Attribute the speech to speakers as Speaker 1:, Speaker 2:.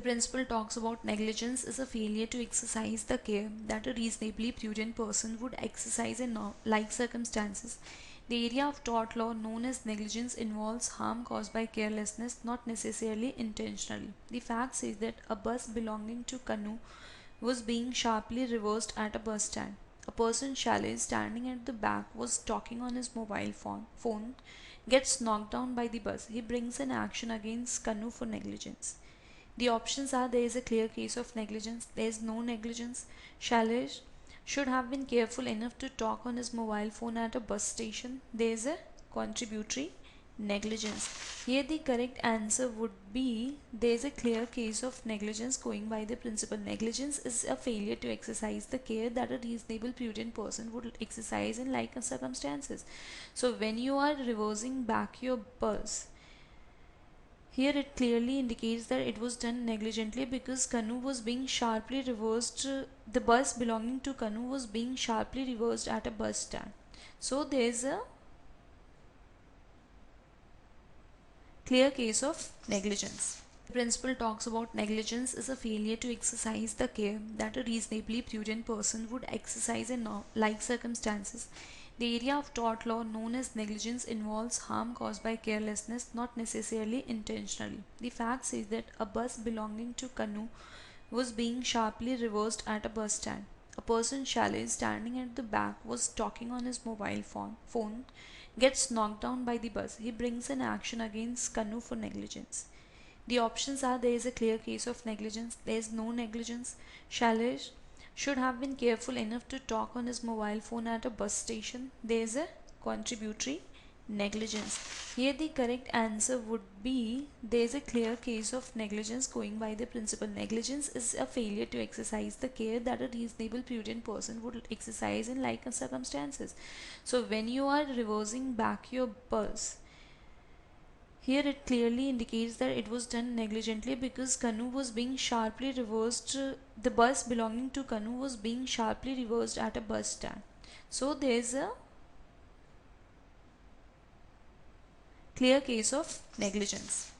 Speaker 1: principle talks about negligence is a failure to exercise the care that a reasonably prudent person would exercise in like circumstances. The area of tort law known as negligence involves harm caused by carelessness, not necessarily intentionally. The fact says that a bus belonging to Kanu was being sharply reversed at a bus stand. A person chalet standing at the back was talking on his mobile phone gets knocked down by the bus. He brings an action against Kanu for negligence. The options are: there is a clear case of negligence, there is no negligence, Shailesh should have been careful enough to talk on his mobile phone at a bus station, there is a contributory negligence. Here the correct answer would be there is a clear case of negligence going by the principle. Negligence is a failure to exercise the care that a reasonable prudent person would exercise in like circumstances. So when you are reversing back your bus, here it clearly indicates that it was done negligently because Kanu was being sharply reversed. The bus belonging to Kanu was being sharply reversed at a bus stand. So there is a clear case of negligence. The principle talks about negligence is a failure to exercise the care that a reasonably prudent person would exercise in like circumstances. The area of tort law known as negligence involves harm caused by carelessness, not necessarily intentionally. The fact says that a bus belonging to Kanu was being sharply reversed at a bus stand. A person chalet standing at the back was talking on his mobile phone gets knocked down by the bus. He brings an action against Kanu for negligence. The options are: there is a clear case of negligence, there is no negligence, Shailesh should have been careful enough to talk on his mobile phone at a bus station, there is a contributory negligence. Here the correct answer would be there is a clear case of negligence going by the principle. Negligence is a failure to exercise the care that a reasonable prudent person would exercise in like circumstances. So when you are reversing back your bus, here it clearly indicates that it was done negligently because Kanu was being sharply reversed. The bus belonging to Kanu was being sharply reversed at a bus stand. So there is a clear case of negligence.